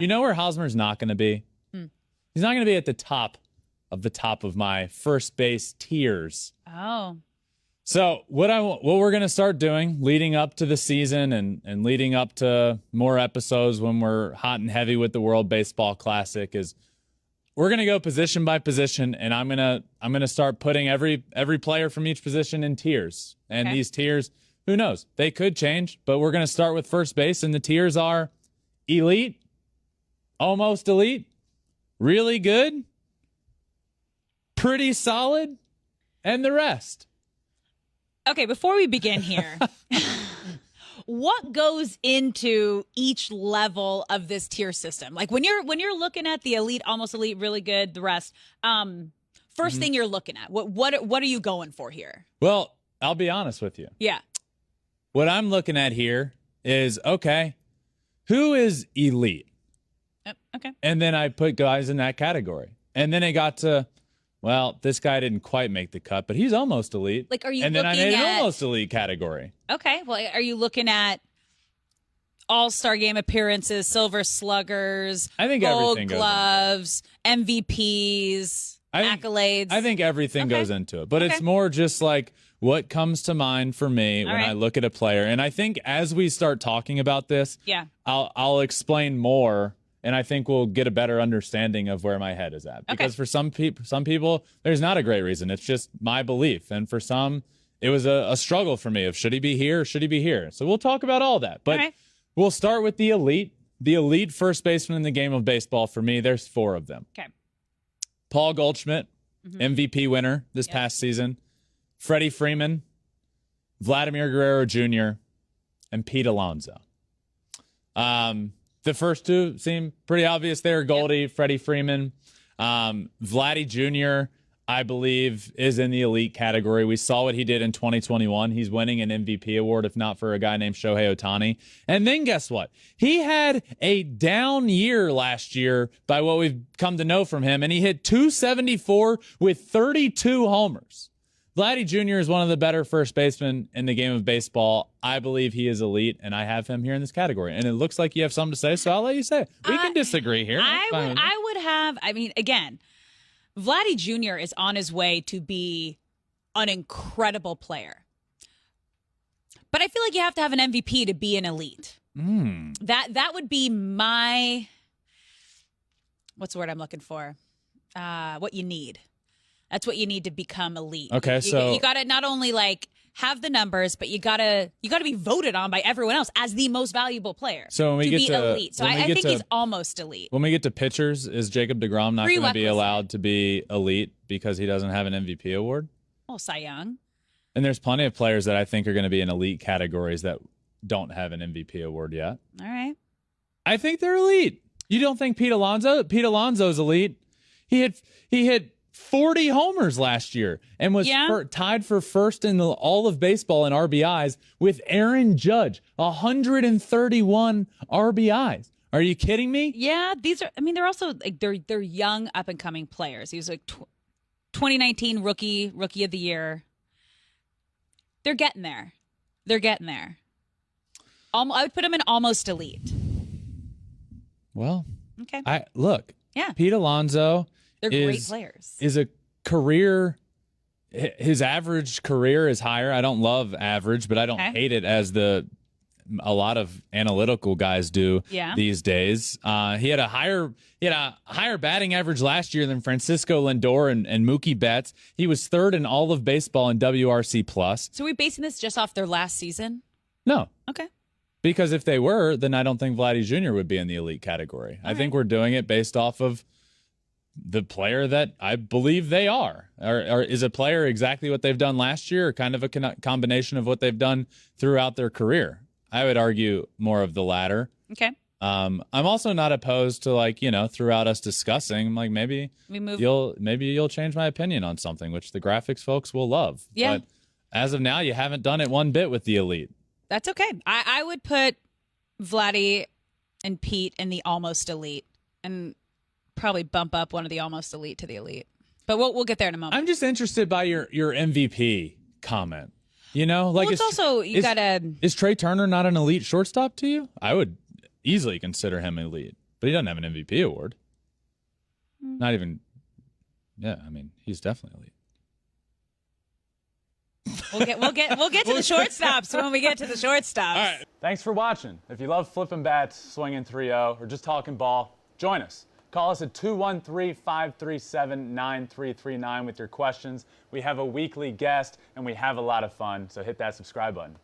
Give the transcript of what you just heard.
You know where Hosmer's not going to be? Hmm. He's not going to be at the top of my first base tiers. Oh. So what we're going to start doing leading up to the season and leading up to more episodes when we're hot and heavy with the World Baseball Classic is we're going to go position by position, and I'm going to start putting every player from each position in tiers. And these tiers, who knows? They could change, but we're going to start with first base, and the tiers are elite, almost elite, really good, pretty solid, and the rest. Okay, before we begin here, what goes into each level of this tier system? Like when you're looking at the elite, almost elite, really good, the rest. First thing you're looking at, what are you going for here? Well, I'll be honest with you. Yeah. What I'm looking at here is, okay, who is elite? Okay. And then I put guys in that category. And then it got to, well, this guy didn't quite make the cut, but he's almost elite. Like, are you And then I looking made at an almost elite category. Okay. Well, are you looking at All-Star game appearances, Silver Sluggers, I think Gold everything Gloves, MVPs, accolades? I think everything goes into it. But it's more just like what comes to mind for me when I look at a player. And I think as we start talking about this, I'll explain more. And I think we'll get a better understanding of where my head is at. Because for some people, there's not a great reason. It's just my belief. And for some, it was a struggle for me of should he be here or should he be here? So we'll talk about all that. But we'll start with the elite first baseman in the game of baseball. For me, there's 4 of them. Okay. Paul Goldschmidt, MVP winner this past season. Freddie Freeman, Vladimir Guerrero Jr., and Pete Alonso. The first 2 seem pretty obvious there. Goldie, Freddie Freeman. Vladdy Jr., I believe, is in the elite category. We saw what he did in 2021. He's winning an MVP award, if not for a guy named Shohei Ohtani. And then guess what? He had a down year last year by what we've come to know from him, and he hit .274 with 32 homers. Vladdy Jr. is one of the better first basemen in the game of baseball. I believe he is elite, and I have him here in this category. And it looks like you have something to say, so I'll let you say it. We can disagree here. Again, Vladdy Jr. is on his way to be an incredible player. But I feel like you have to have an MVP to be an elite. That would be my, what's the word I'm looking for? What you need. That's what you need to become elite. Okay, you got to not only like have the numbers, but you got to be voted on by everyone else as the most valuable player. So when we get to elite, so I think he's almost elite. When we get to pitchers, is Jacob deGrom not going to be allowed to be elite because he doesn't have an MVP award? Well, Cy Young. And there's plenty of players that I think are going to be in elite categories that don't have an MVP award yet. All right. I think they're elite. You don't think Pete Alonso? Pete Alonso's elite. He hit 40 homers last year and was tied for first in all of baseball in RBIs with Aaron Judge, 131 RBIs. Are you kidding me? Yeah, they're also like they're young up and coming players. He was like 2019 rookie of the year. They're getting there. I would put him in almost elite. Well, okay. Pete Alonso, they're great players. Is a career. His average career is higher. I don't love average, but I don't hate it as a lot of analytical guys do these days. He had a higher batting average last year than Francisco Lindor and Mookie Betts. He was 3rd in all of baseball in WRC plus. So are we basing this just off their last season? No. Okay. Because if they were, then I don't think Vladdy Jr. would be in the elite category. I think we're doing it based off of the player that I believe they are. Or is a player exactly what they've done last year, or kind of a combination of what they've done throughout their career? I would argue more of the latter. Okay. I'm also not opposed to throughout us discussing, maybe you'll change my opinion on something, which the graphics folks will love. Yeah. But as of now, you haven't done it one bit with the elite. That's okay. I would put Vladdy and Pete in the almost elite and probably bump up one of the almost elite to the elite. But we'll get there in a moment. I'm just interested by your MVP comment. Is Trey Turner not an elite shortstop to you? I would easily consider him elite. but he doesn't have an MVP award. Not even. Yeah, I mean, he's definitely elite. We'll get to the shortstops when we get to the shortstops. All right. Thanks for watching. If you love flipping bats, swinging 3-0, or just talking ball, join us. Call us at 213-537-9339 with your questions. We have a weekly guest, and we have a lot of fun, so hit that subscribe button.